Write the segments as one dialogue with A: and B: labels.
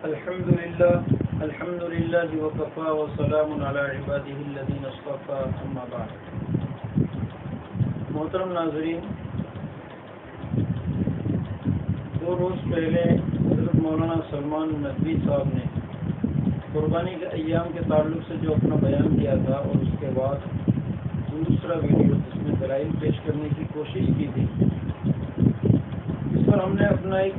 A: الحمد للہ وکفا وسلام علی عبادہ الذین اصطفى اما بعد۔ محترم ناظرین، 2 روز پہلے حضرت مولانا سلمان ندوی صاحب نے قربانی کے ایام کے تعلق سے جو اپنا بیان کیا تھا، اور اس کے بعد دوسرا ویڈیو جس میں دلائل پیش کرنے کی کوشش کی تھی، اس پر ہم نے اپنا ایک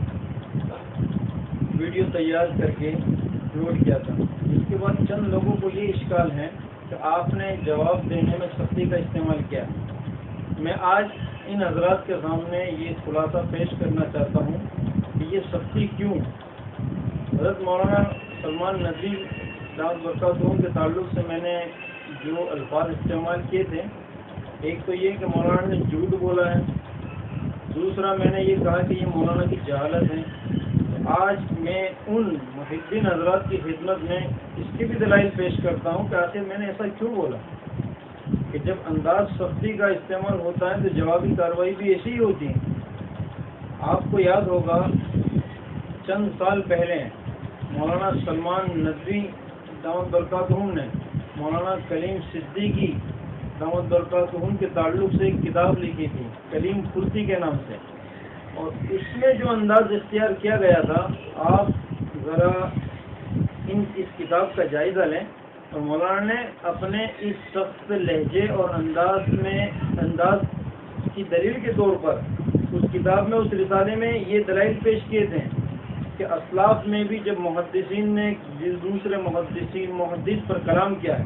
A: ویڈیو تیار کر کے اپلوڈ کیا تھا۔ اس کے بعد چند لوگوں کو یہ اشکال ہے کہ آپ نے جواب دینے میں سختی کا استعمال کیا۔ میں آج ان حضرات کے سامنے یہ خلاصہ پیش کرنا چاہتا ہوں کہ یہ سختی کیوں۔ حضرت مولانا سلمان ندوی دامت برکاتہم کے تعلق سے میں نے جو الفاظ استعمال کیے تھے، ایک تو یہ کہ مولانا نے جھوٹ بولا ہے، دوسرا میں نے یہ کہا کہ یہ مولانا کی جہالت ہے۔ آج میں ان محدثین حضرات کی خدمت میں اس کی بھی دلائل پیش کرتا ہوں کہ آخر میں نے ایسا کیوں بولا کہ جب انداز سختی کا استعمال ہوتا ہے تو جوابی کارروائی بھی ایسی ہی ہوتی ہے۔ آپ کو یاد ہوگا چند سال پہلے مولانا سلمان ندوی دامت برکاتہم نے مولانا کلیم صدیقی دامت برکاتہم کے تعلق سے ایک کتاب لکھی تھی، کلیم کرتی کے نام سے، اور اس میں جو انداز اختیار کیا گیا تھا، آپ ذرا اس کتاب کا جائزہ لیں، اور مولانا نے اپنے اس سخت لہجے اور انداز کی دلیل کے طور پر اس کتاب میں، اس رسالے میں یہ دلائل پیش کیے تھے کہ اسلاف میں بھی جب محدثین نے دوسرے محدث پر کلام کیا ہے،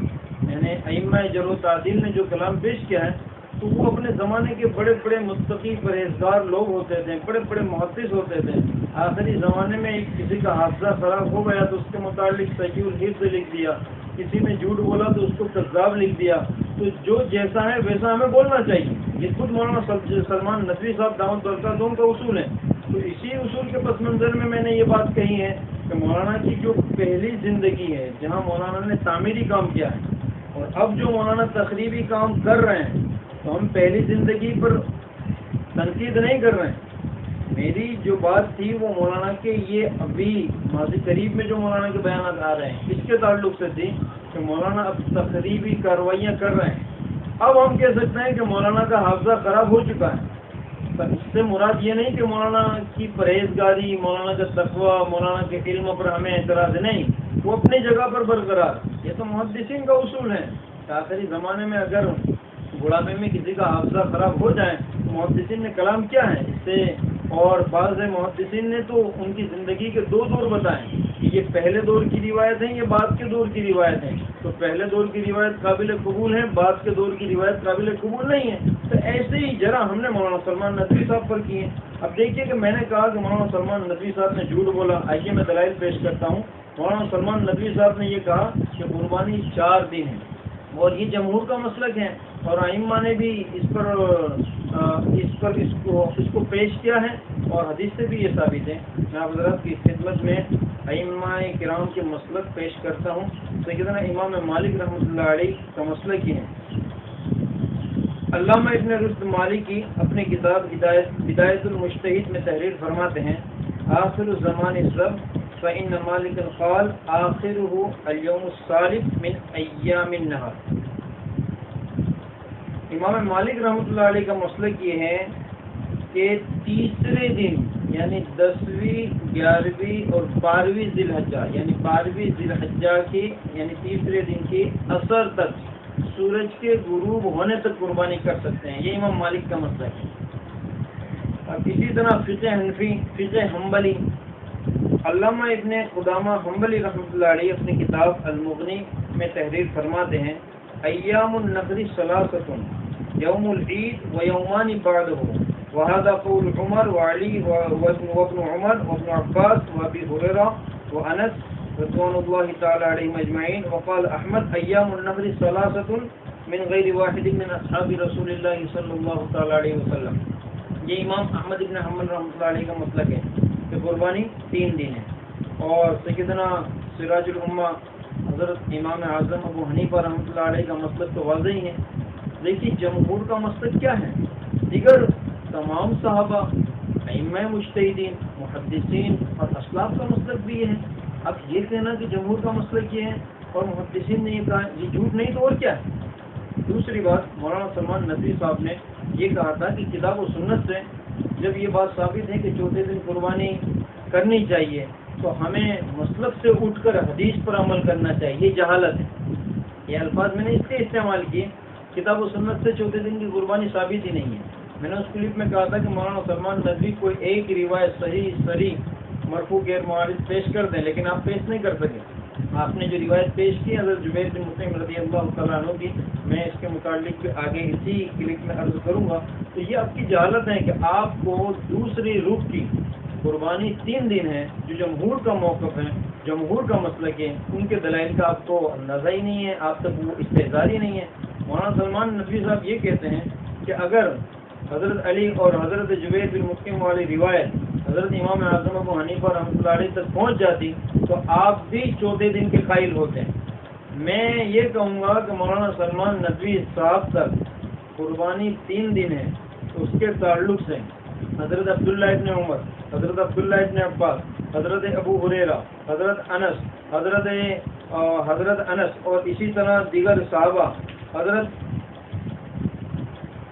A: یعنی ائمہ جرح و تعدیل نے جو کلام پیش کیا ہے، تو وہ اپنے زمانے کے بڑے بڑے متقی پرہیزگار لوگ ہوتے تھے، بڑے بڑے محدث ہوتے تھے۔ آخری زمانے میں کسی کا حافظہ خراب ہو گیا تو اس کے متعلق صحیح الحفظ لکھ دیا، کسی نے جھوٹ بولا تو اس کو کذاب لکھ دیا۔ تو جو جیسا ہے ویسا ہمیں بولنا چاہیے، یہ خود مولانا سلمان ندوی صاحب دامت برکاتہم کا اصول ہے۔ تو اسی اصول کے پس منظر میں نے یہ بات کہی ہے کہ مولانا کی جو پہلی زندگی ہے، جہاں مولانا نے تعمیری کام کیا ہے، اور اب جو مولانا تخریبی کام کر رہے ہیں، تو ہم پہلی زندگی پر تنقید نہیں کر رہے ہیں۔ میری جو بات تھی وہ مولانا کے یہ ابھی ماضی قریب میں جو مولانا کے بیانات آ رہے ہیں، اس کے تعلق سے تھی کہ مولانا اب تخریبی کارروائیاں کر رہے ہیں۔ اب ہم کہہ سکتے ہیں کہ مولانا کا حافظہ خراب ہو چکا ہے، پر اس سے مراد یہ نہیں کہ مولانا کی پرہیزگاری، مولانا کا تقوی، مولانا کے علم پر ہمیں اعتراض نہیں، وہ اپنی جگہ پر برقرار۔ یہ تو محدثین کا اصول ہے کہ آخری زمانے میں اگر بڑھاپے میں کسی کا حافظہ خراب ہو جائے تو محدثین نے کلام کیا ہے اس سے، اور بعض محدثین نے تو ان کی زندگی کے 2 دور بتائے کہ یہ پہلے دور کی روایت ہیں، یہ بعد کے دور کی روایت ہیں۔ تو پہلے دور کی روایت قابل قبول ہے، بعد کے دور کی روایت قابل قبول نہیں ہے۔ تو ایسے ہی جرا ہم نے مولانا سلمان ندوی صاحب پر کی ہے۔ اب دیکھیے کہ میں نے کہا کہ مولانا سلمان ندوی صاحب نے جھوٹ بولا، آئیے میں دلائل پیش کرتا ہوں۔ مولانا سلمان ندوی صاحب نے یہ کہا کہ قربانی 4 دن ہے، اور یہ جمہور کا مسلک ہے، اور ائمہ نے بھی اس کو پیش کیا ہے، اور حدیث سے بھی یہ ثابت ہے۔ میں آپ حضرات کی خدمت میں ائمہ کرام کے مسلک پیش کرتا ہوں۔ سیدنا امام مالک رحمۃ اللہ علیہ کا مسلک یہ ہے۔ علامہ ابن رشد مالکی اپنی کتاب بدایت المجتہد میں تحریر فرماتے ہیں، آخر الزمان السبت فإن مالک قال آخرہ اليوم الثالث من ایام النہر۔ امام مالک رحمۃ اللہ علیہ کا مسلک یہ ہے کہ تیسرے دن یعنی 10ویں، 11ویں اور 12ویں ذی الحجہ، یعنی 12ویں ذی الحجہ کی یعنی تیسرے دن کی عصر تک، سورج کے غروب ہونے تک قربانی کر سکتے ہیں۔ یہ امام مالک کا مسلک ہے۔ اب اسی طرح فقہ حنفی، فقہ حنبلی، علامہ ابن قدامہ حنبلی رحمۃ اللہ علیہ اپنی کتاب المغنی میں تحریر فرماتے ہیں، ایام النحر ثلاثۃ، یوم العید و یومان بعدہ، وهذا قول عمر وعلی وابن عمر وابن عباس وابی ہریرہ وانس رضوان اللہ تعالی علیہم اجمعین، وقال احمد ایام النحر ثلاثۃ من غیر واحد من اصحاب رسول اللہ صلی اللہ تعالی علیہ وسلم۔ یہ امام احمد ابن حنبل رحمۃ اللہ علیہ کا مسلک ہے کہ قربانی 3 دن ہے، اور سیدنا سراج الامہ حضرت امام اعظم ابو حنیفہ رحمۃ اللہ علیہ کا مسلک تو واضح ہی ہے۔ دیکھیے جمہور کا مسلک کیا ہے، دیگر تمام صحابہ، ائمہ مجتہدین، محدثین اور اسلاف کا مسلک بھی ہے۔ اب یہ کہنا کہ جمہور کا مسلک یہ ہے اور محدثین نے یہ کہا، یہ جھوٹ نہیں تو اور کیا ہے؟ دوسری بات، مولانا سلمان ندوی صاحب نے یہ کہا تھا کہ کتاب و سنت سے جب یہ بات ثابت ہے کہ چوتھے دن قربانی کرنی چاہیے تو ہمیں مسلک سے اٹھ کر حدیث پر عمل کرنا چاہیے، یہ جہالت ہے۔ یہ الفاظ میں نے اس لیے استعمال کیے، کتاب و سنت سے چوتھے دن کی قربانی ثابت ہی نہیں ہے۔ میں نے اس کلپ میں کہا تھا کہ مولانا سلمان ندوی کوئی ایک روایت صحیح صریح مرفوع غیر معارض پیش کر دیں، لیکن آپ پیش نہیں کر سکے۔ آپ نے جو روایت پیش کی حضرت جبیر بن مطعم رضی اللہ تعالیٰ عنہ کی، میں اس کے متعلق آگے اسی کلپ میں عرض کروں گا۔ تو یہ آپ کی جہالت ہے کہ آپ کو دوسری رخ کی قربانی 3 دن ہے، جو جمہور کا موقف ہے، جمہور کا مسلک ہے، ان کے دلائل کا آپ کو اندازہ ہی نہیں ہے، آپ تک وہ استحضار ہی نہیں ہے۔ مولانا سلمان ندوی صاحب یہ کہتے ہیں کہ اگر حضرت علی اور حضرت جبیر بن مطعم والی روایت حضرت امام اعظم ابو حنیفہ رحمۃ اللہ علیہ تک پہنچ جاتی تو آپ بھی چوتھے دن کے قائل ہوتے ہیں۔ میں یہ کہوں گا کہ مولانا سلمان ندوی صاحب تک قربانی 3 دن ہے، تو اس کے تعلق سے حضرت عبداللہ ابن عمر، حضرت عبداللہ ابن عباس، حضرت ابو ہریرہ، حضرت انس اور اسی طرح دیگر صحابہ، حضرت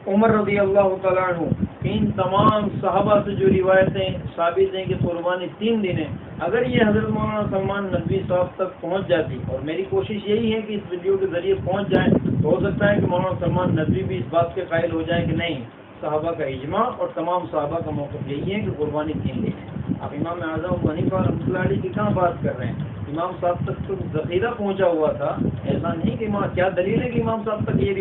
A: عمر رضی اللہ تعالیٰ عنہ، ان تمام صحابہ سے جو روایتیں ثابت ہیں کہ قربانی 3 دن ہے، اگر یہ حضرت مولانا سلمان ندوی صاحب تک پہنچ جاتی، اور میری کوشش یہی ہے کہ اس ویڈیو کے ذریعے پہنچ جائیں، تو ہو سکتا ہے کہ مولانا سلمان ندوی بھی اس بات کے قائل ہو جائیں کہ نہیں، صحابہ کا اجماع اور تمام صحابہ کا موقف یہی ہے کہ قربانی 3 دن ہے۔ آپ امام اعظم ابو حنیفہ رحمۃ اللہ علیہ کی کہاں بات کر رہے ہیں؟ امام صاحب تک تو ذخیرہ پہنچا ہوا تھا، ایسا نہیں کہ کیا دلیل ہے کہ امام صاحب تک یہ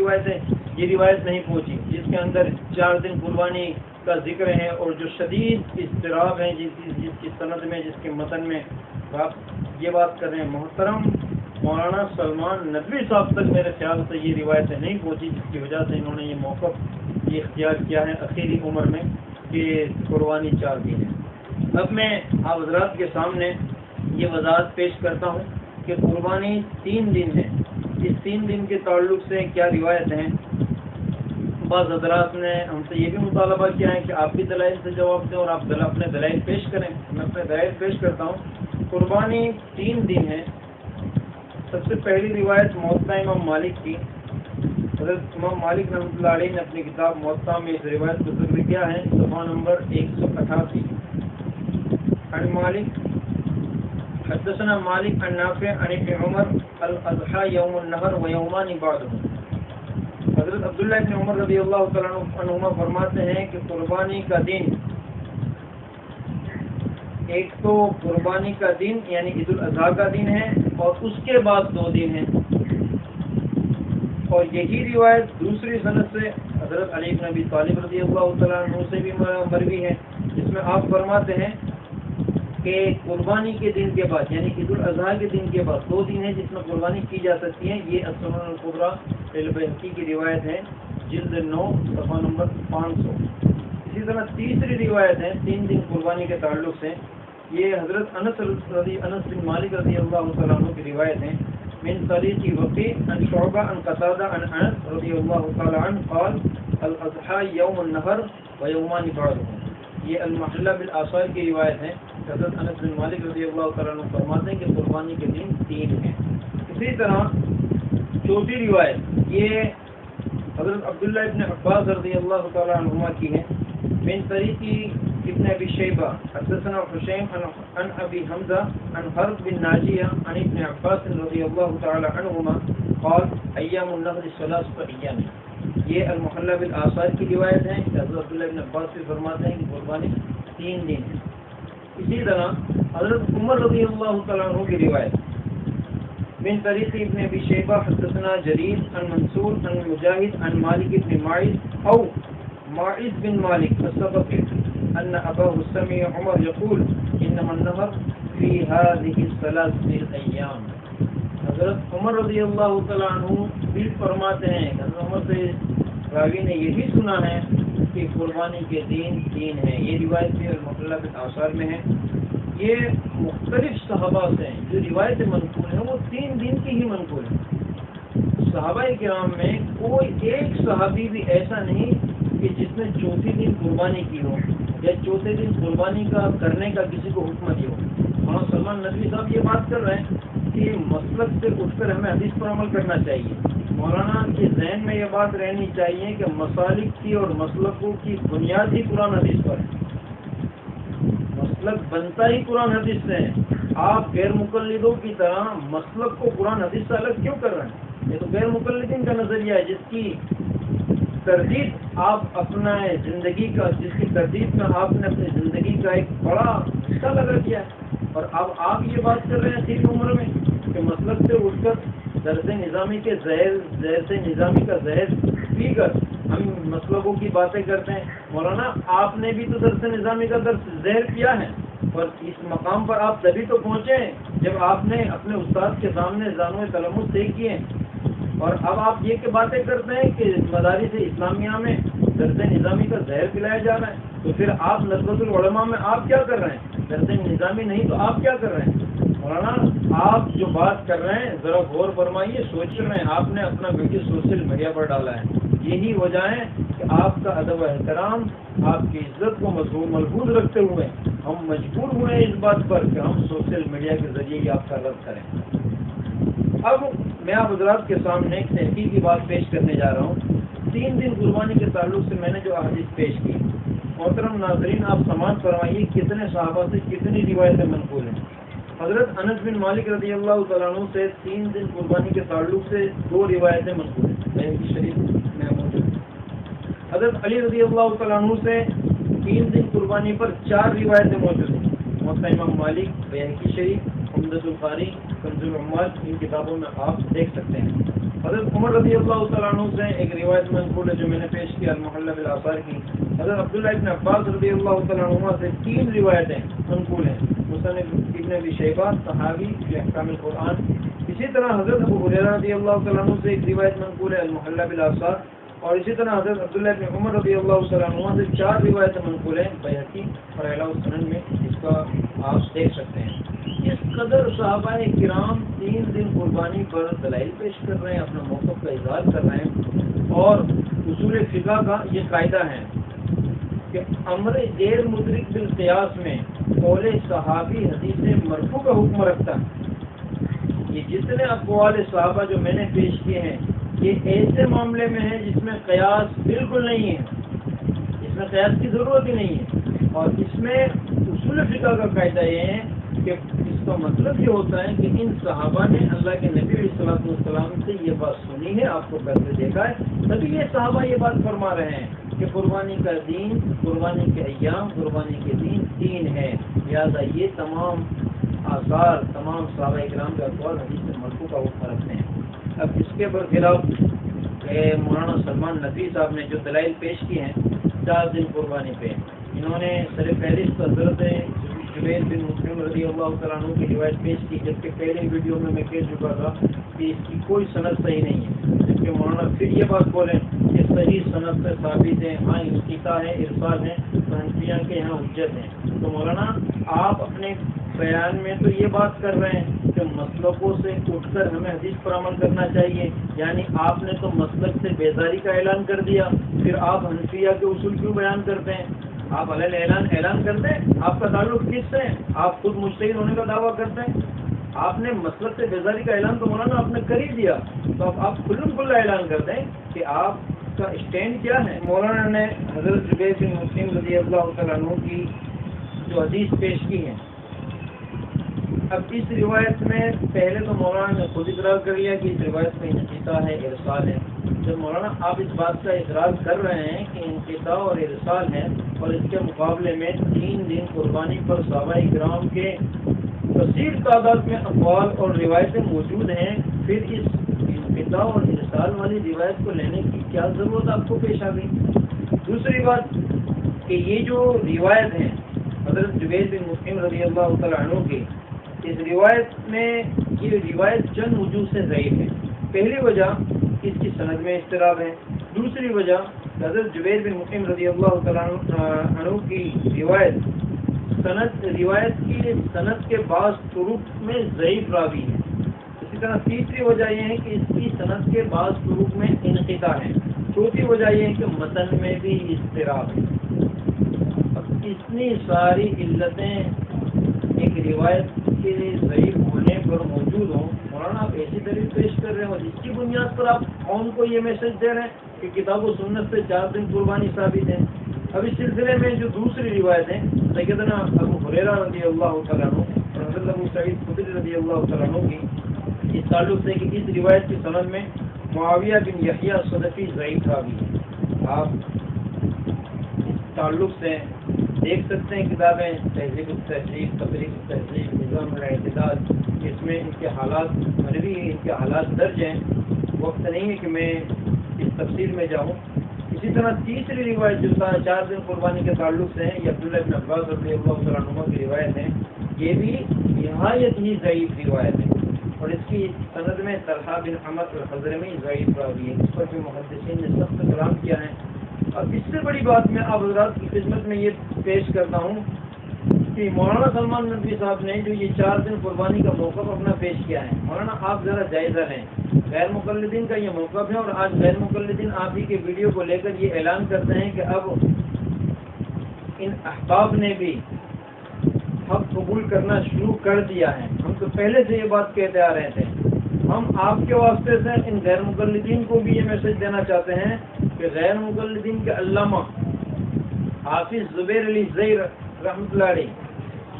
A: روایت نہیں پہنچی، جس کے اندر 4 دن قربانی کا ذکر ہے اور جو شدید اضطراب ہیں جس کی سند میں، جس کے متن میں آپ یہ بات کر رہے ہیں۔ محترم مولانا سلمان ندوی صاحب تک میرے خیال سے یہ روایتیں نہیں پہنچی، جس کی وجہ سے انہوں نے یہ موقف یہ اختیار کیا ہے اخیری عمر میں کہ قربانی 4 دن ہے۔ اب میں آپ حضرات کے سامنے یہ وضاحت پیش کرتا ہوں کہ قربانی 3 دن ہے، اس 3 دن کے تعلق سے کیا روایت ہیں۔ بعض حضرات نے ہم سے یہ بھی مطالبہ کیا ہے کہ آپ بھی دلائل سے جواب دیں اور آپ اپنے دلائل پیش کریں۔ میں اپنے دلائل پیش کرتا ہوں۔ قربانی 3 دن ہے۔ سب سے پہلی روایت موطا امام مالک کی، حضرت امام مالک رحمۃ اللہ علیہ نے اپنی کتاب موطا میں اس روایت کو ذکر کیا ہے، صفحہ نمبر 188۔ عن مالک حدثنا مالک عن نافع عن ابن عمر الاضحى یوم النحر و یومان بعده۔ حضرت عبداللہ ابن عمر رضی اللہ تعالیٰ عنہما فرماتے ہیں کہ قربانی کا دن، ایک تو قربانی کا دن یعنی عید الاضحیٰ کا دن ہے اور اس کے بعد 2 دن ہیں، اور یہی روایت دوسری سند سے حضرت علی بن ابی طالب رضی اللہ تعالیٰ عنہ سے بھی مروی ہے، جس میں آپ فرماتے ہیں کہ قربانی کے دن کے بعد یعنی عید الاضحیٰ کے دن کے بعد 2 دن ہے جس میں قربانی کی جا سکتی ہے۔ یہ السنن الکبریٰ البیہقی کی روایت ہے، جلد 9 صفحہ نمبر 500۔ اسی طرح تیسری روایت ہے 3 دن قربانی کے تعلق سے، یہ حضرت انس بن مالک رضی اللہ تعالیٰ عنہ کی روایت ہے، من طریق وقی عن شعبہ عن قتادہ عن انس رضی اللہ تعالیٰ عنہ قال الاضحیٰ یوم النحر و یومان بعدہ۔ یہ المحلہ بالآثار کی روایت ہے، حضرت انس بن مالک رضی اللہ تعالیٰ عنہ فرماتے ہیں کہ قربانی کے دن 3 ہیں۔ اسی طرح چوتھی روایت یہ حضرت عبداللہ ابن عباس رضی اللہ تعالیٰ عنہما کی ہے، من طریق ابن ابی شیبہ حدثنا حسین عن ابی حمزہ عن حرب بن ناجیہ عن ابن عباس رضی اللہ تعالیٰ عنہما قال ایام النحر ثلاثۃ ایام۔ یہ المحلہ بالآثار کی روایت ہے، حضرت عبداللہ ابن عباس بھی فرماتے ہیں کہ قربانی 3 دن ہے۔ اسی طرح حضرت عمر رضی اللہ تعالیٰ عنہ کی روایت من طریق ابن ابی شیبہ حدثنا جریر عن منصور عن مجاہد عن مالک بن ماعز او ماعز بن مالک الثقفی ان ابا سمع عمر یقول انما النحر فی هذه الثلاث ایام۔ حضرت عمر رضی اللہ تعالیٰ عنہ بھی فرماتے ہیں، حضرت عمر سے راوی نے یہی سنا ہے کہ قربانی کے دن 3 ہیں۔ یہ روایت بھی المحلہ بالآثار میں ہے۔ یہ مختلف صحابہ سے ہیں، جو روایتیں منقول ہیں وہ 3 دن کی ہی منقول ہیں۔ صحابہ کرام میں کوئی ایک صحابی بھی ایسا نہیں کہ جس نے چوتھی دن قربانی کی ہو یا چوتھے دن قربانی کا کرنے کا کسی کو حکم دیا ہو. مولانا سلمان ندوی صاحب یہ بات کر رہے ہیں کہ مسلک سے اٹھ کر ہمیں حدیث پر عمل کرنا چاہیے. مولانا کے ذہن میں یہ بات رہنی چاہیے کہ مسالک کی اور مسلکوں کی بنیاد ہی قرآن حدیث پر ہے. مسلک بنتا ہی قرآن حدیث سے ہے. آپ غیر مقلدوں کی طرح مسلک کو قرآن حدیث سے الگ کیوں کر رہے ہیں؟ یہ تو غیر مقلدین کا نظریہ ہے جس کی تردید آپ اپنا زندگی کا، جس کی تردید میں آپ نے اپنی زندگی کا ایک بڑا حصہ لگا دیا ہے. اور اب آپ یہ بات کر رہے ہیں تین عمر میں کہ مسلک سے اٹھ کر درس نظامی کے زہر سے نظامی کا زہر پی کر ہم مسلکوں کی باتیں کرتے ہیں. مولانا آپ نے بھی تو درس نظامی کا درس زہر پیا ہے، اور اس مقام پر آپ تبھی تو پہنچے ہیں جب آپ نے اپنے استاد کے سامنے زانو تلمس طے کیے. اور اب آپ یہ کہ باتیں کرتے ہیں کہ مدارس اسلامیہ میں درس نظامی کا زہر پلایا جا رہا ہے، تو پھر آپ ندوۃ العلماء میں آپ کیا کر رہے ہیں؟ درس نظامی نہیں تو آپ کیا کر رہے ہیں؟ مولانا آپ جو بات کر رہے ہیں ذرا غور فرمائیے، سوچ رہے ہیں. آپ نے اپنا ویڈیو سوشل میڈیا پر ڈالا ہے. یہی وجہ ہے کہ آپ کا ادب و احترام، آپ کی عزت کو ملحوظ رکھتے ہوئے ہم مجبور ہوئے اس بات پر کہ ہم سوشل میڈیا کے ذریعے ہی آپ کا رد کریں. اب میں آپ حضرات کے سامنے ایک تحقیق کی بات پیش کرنے جا رہا ہوں. 3 دن قربانی کے تعلق سے میں نے جو احادیث پیش کی، محترم ناظرین آپ سماعت فرمائیے کتنے صحابہ سے کتنی روایتیں منقول ہیں. حضرت انس بن مالک رضی اللہ تعالیٰ عنہ سے 3 دن قربانی کے تعلق سے 2 روایتیں منقول ہیں، بخاری شریف میں موجود. حضرت علی رضی اللہ تعالیٰ عنہ سے 3 دن قربانی پر 4 روایتیں موجود ہیں. موطا امام مالک، بخاری شریف، عمدۃ القاری، کنز العمال، ان کتابوں میں آپ دیکھ سکتے ہیں. حضرت عمر رضی اللہ تعالیٰ عنہ سے ایک روایت منقول ہے جو میں نے پیش کیا المحلہ بالآثار کی. حضرت عبداللہ ابن عباس رضی اللہ تعالیٰ عنہ سے 3 روایتیں منقول ہیں. مصنف ابن ابی شیبہ صحابی فی احکام القرآن. اسی طرح حضرت ابو ہریرہ رضی اللہ تعالیٰ عنہ سے ایک روایت منقول ہے المحلہ بالآثار. اور اسی طرح حضرت عبداللہ ابن عمر رضی اللہ تعالیٰ عنہ سے 4 روایتیں منقول ہیں بحقی اور اعلیٰ السنن میں، جس کا آپ دیکھ سکتے ہیں. اس قدر صحابہ کرام 3 دن قربانی پر دلائل پیش کر رہے ہیں، اپنا موقف کا اظہار کر رہے ہیں. اور اصول فقہ کا یہ قاعدہ ہے کہ امر غیر مدرک بالقیاس میں قول صحابی حدیث مرفوع کا حکم رکھتا ہے. یہ جتنے اقوال صحابہ جو میں نے پیش کیے ہیں یہ ایسے معاملے میں ہیں جس میں قیاس بالکل نہیں ہے، اس میں قیاس کی ضرورت ہی نہیں ہے. اور اس میں اصول فقہ کا قاعدہ یہ ہے کہ اس کا مطلب یہ ہوتا ہے کہ ان صحابہ نے اللہ کے نبی علیہ الصلوۃ والسلام سے یہ بات سنی ہے، آپ کو پہلے دیکھا ہے، تبھی یہ صحابہ یہ بات فرما رہے ہیں کہ قربانی کا دین، قربانی کے ایام، قربانی کے دین 3 ہے. لہٰذا یہ تمام آثار، تمام صحابہ کرام کے اقوال حدیث مرفوع کا حکم رکھتے ہیں. اب اس کے برخلاف مولانا سلمان ندوی صاحب نے جو دلائل پیش کی ہیں 4 دن قربانی پہ، انہوں نے سر فہرست حضرت جبیر بن مطعم رضی اللہ تعالیٰ عنہ کی روایت پیش کی، جبکہ پہلے ویڈیو میں کہہ چکا تھا کہ اس کی کوئی سند صحیح نہیں ہے. جبکہ مولانا پھر یہ بات بولیں کہ صحیح سند سے ثابت ہے، ہاں انقطاع ہے، ارسال ہے، حنفیہ کے یہاں حجت ہیں. تو مولانا آپ اپنے بیان میں تو یہ بات کر رہے ہیں کہ مسلکوں سے اٹھ کر ہمیں حدیث پر عمل کرنا چاہیے، یعنی آپ نے تو مسلک سے بیزاری کا اعلان کر دیا، پھر آپ حنفیہ کے اصول کیوں بیان کرتے ہیں؟ آپ علیہ اعلان کرتے ہیں، آپ کا تعلق کس سے ہے؟ آپ خود مجتہد ہونے کا دعویٰ کرتے ہیں. آپ نے مسلک سے بیزاری کا اعلان تو مولانا آپ نے کر ہی دیا، تو اب آپ کھلا اعلان کرتے ہیں کہ آپ کا اسٹینڈ کیا ہے. مولانا نے حضرت جبیر بن مطعم رضی اللہ تعالیٰ عنہ کی جو حدیث پیش کی ہے، اب اس روایت میں پہلے تو مولانا نے خود اقرار کر لیا کہ اس روایت میں انقطاع ہے، ارسال ہے. جب مولانا آپ اس بات کا اعتراض کر رہے ہیں کہ انقطاع اور ارسال ہے اور اس کے مقابلے میں 3 دن قربانی پر صحابہ کرام کے کثیر تعداد میں اقوال اور روایتیں موجود ہیں، پھر اس انقطاع اور ارسال والی روایت کو لینے کی کیا ضرورت آپ کو پیش آ گئی؟ دوسری بات کہ یہ جو روایت ہے حضرت جبیر بن مطعم رضی اللہ تعالیٰ عنہ کی، اس روایت میں یہ روایت چند وجوہ سے ضعیف ہے. پہلی وجہ اس کی سند میں اضطراب ہے. دوسری وجہ حضرت جبیر بن مطعم رضی اللہ تعالیٰ عنہ کی روایت کی سند کے بعض طرق میں ضعیف راوی ہے. اسی طرح تیسری وجہ یہ ہے کہ اس کی سند کے بعض طرق میں انقطاع ہے. چوتھی وجہ یہ ہے کہ متن میں بھی اضطراب ہے. اب اتنی ساری علتیں ایک روایت کے ضعیف ہونے پر موجود ہوں، مولانا آپ ایسی دلیل پیش کر رہے ہو جس کی بنیاد پر آپ قوم کو یہ میسج دے رہے ہیں کہ کتاب و سنت سے 4 دن قربانی ثابت ہے. اب اس سلسلے میں جو دوسری روایت ہے سیدنا ابو ہریرہ رضی اللہ تعالیٰ عنہ اور حضرت ابو سعید خدری رضی اللہ تعالیٰ عنہ کی اس تعلق سے کہ اس روایت کی سند میں معاویہ بن یحییٰ صدفی ضعیف راوی ہے. آپ اس تعلق سے دیکھ سکتے ہیں کتابیں تہذیب التہذیب، تفریق التہذیب، نظام الاعتدال، اس میں ان کے حالات مروی ان کے حالات درج ہیں. وقت نہیں ہے کہ میں اس تفصیل میں جاؤں. اسی طرح تیسری روایت جو 4 دن قربانی کے تعلق سے ہے یہ عبداللہ بن عباس رضی اللہ تعالیٰ عنہ کی روایت ہے. یہ بھی نہایت ہی ضعیف روایت ہے اور اس کی سند میں طلحہ بن حمد الحضرمی ضعیف راوی ہے. اس پر بھی محدثین نے سخت کلام کیا ہے. اب اس سے بڑی بات میں آپ حضرات کی خدمت میں یہ پیش کرتا ہوں کہ مولانا سلمان ندوی صاحب نے جو یہ 4 دن قربانی کا موقف اپنا پیش کیا ہے، مولانا آپ ذرا جائزہ لیں. غیر مقلدین کا یہ موقف ہے اور آج غیر مقلدین آپ ہی کے ویڈیو کو لے کر یہ اعلان کرتے ہیں کہ اب ان احباب نے بھی حق قبول کرنا شروع کر دیا ہے. ہم تو پہلے سے یہ بات کہتے آ رہے تھے. ہم آپ کے واسطے سے ان غیر مقلدین کو بھی یہ میسج دینا چاہتے ہیں کہ غیر مقلدین کے علامہ حافظ زبیر علی زئی رحمۃ اللہ علیہ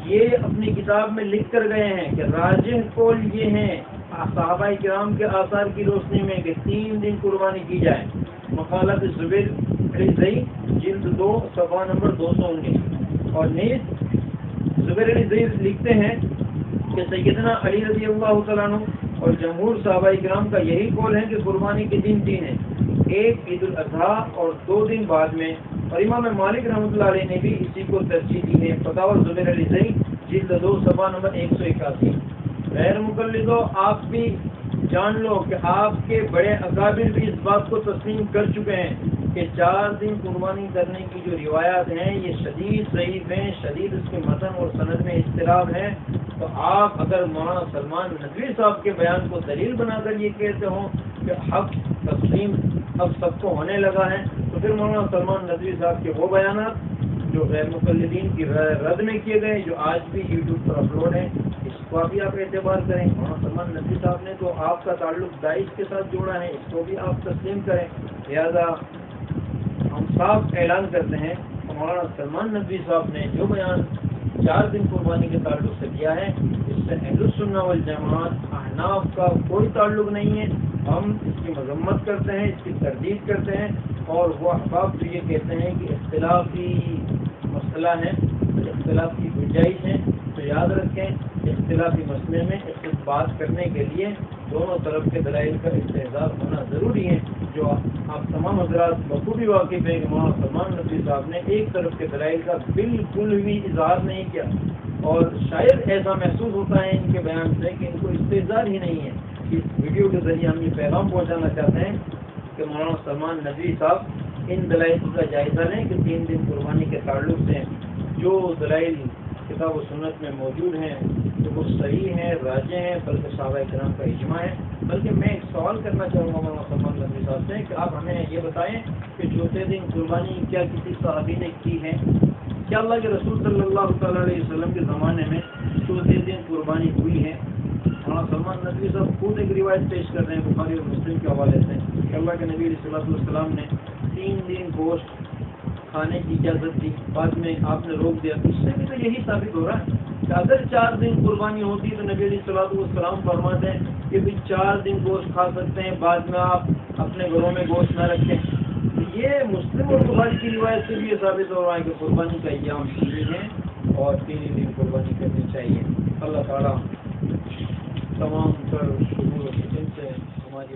A: یہ اپنی کتاب میں لکھ کر گئے ہیں کہ راجح قول یہ ہیں صحابہ کرام کے آثار کی روشنی میں کہ 3 دن قربانی کی جائے. مقالۃ زبیر علی زئی جلد 2 صفحہ نمبر 219. اور نیز زبیر علی زئی لکھتے ہیں کہ سیدنا علی رضی اللہ تعالیٰ عنہ اور جمہور صحابہ کرام کا یہی قول ہے کہ قربانی کے دن 3 ہیں، ایک عید الاضحیٰ اور 2 دن بعد میں. اور امام مالک رحمۃ اللہ علیہ نے بھی اسی کو ترجیح دی ہے. فتاوی زبیر علی زئی جلد 2 صفحہ نمبر 181. غیر مقلدو آپ بھی جان لو کہ آپ کے بڑے اکابر بھی اس بات کو تسلیم کر چکے ہیں کہ 4 دن قربانی کرنے کی جو روایات ہیں یہ شدید ضعیف ہیں، شدید اس کے متن اور سند میں اضطراب ہے. تو آپ اگر مولانا سلمان ندوی صاحب کے بیان کو دلیل بنا کر یہ کہتے ہوں کہ حق تسلیم اب سب کو ہونے لگا ہے تو پھر مولانا سلمان ندوی صاحب کے وہ بیانات جو غیر مقلدین کی رد میں کیے گئے جو آج بھی یوٹیوب پر اپلوڈ ہیں اس کو بھی آپ اعتبار کریں. مولانا سلمان ندوی صاحب نے تو آپ کا تعلق داعش کے ساتھ جوڑا ہے، اس کو بھی آپ تسلیم کریں. لہذا ہم صاف اعلان کرتے ہیں کہ مولانا سلمان ندوی صاحب نے جو بیان 4 دن قربانی کے تعلق سے کیا ہے اس سے اہل السنہ والجماعت احناف کا کوئی تعلق نہیں ہے. ہم اس کی مذمت کرتے ہیں، اس کی تردید کرتے ہیں. اور وہ احباب جو یہ کہتے ہیں کہ اختلافی مسئلہ ہے، اختلاف کی گنجائش ہے، تو یاد رکھیں اختلافی مسئلے میں اس بات کرنے کے لیے دونوں طرف کے دلائل کا استحضار ہونا ضروری ہے. جو آپ تمام حضرات بخوبی واقف ہیں کہ مولانا سلمان ندوی صاحب نے ایک طرف کے دلائل کا بالکل بھی اظہار نہیں کیا اور شاید ایسا محسوس ہوتا ہے ان کے بیان سے کہ ان کو استحضار ہی نہیں ہے. اس ویڈیو کے ذریعے ہم یہ پیغام پہنچانا چاہتے ہیں کہ مولانا سلمان ندوی صاحب ان دلائل کا جائزہ لیں کہ 3 دن قربانی کے تعلق سے جو دلائل کتاب و سنت میں موجود ہیں تو وہ صحیح ہیں، راجح ہیں، بلکہ صحابہ کرام کا اجماع ہے. بلکہ میں ایک سوال کرنا چاہوں گا مولانا سلمان ندوی صاحب سے کہ آپ ہمیں یہ بتائیں کہ چوتھے دن قربانی کیا کسی صحابی نے کی ہے؟ کیا اللہ کے رسول صلی اللہ تعالیٰ علیہ وسلم کے زمانے میں چوتھے دن قربانی ہوئی ہے؟ مولانا سلمان ندوی صاحب خود ایک روایت پیش کر رہے ہیں بخاری اور مسلم کے حوالے سے کہ اللہ کے نبی علیہ السلام نے 3 دن گوشت کھانے کی اجازت دی، بعد میں آپ نے روک دیا. اس سے بھی تو یہی ثابت ہو رہا ہے کہ اگر 4 دن قربانی ہوتی تو نبی علیہ السلام فرماتے ہیں کہ بھی 4 دن گوشت کھا سکتے ہیں، بعد میں آپ اپنے گھروں میں گوشت نہ رکھیں. یہ مسلم اور بخاری کی روایت سے بھی یہ ثابت ہو رہا ہے کہ قربانی کا ایام 3 ہے اور 3 دن قربانی کرنی چاہیے. اللہ تعالیٰ تمام تر شعور و فکر سے ہماری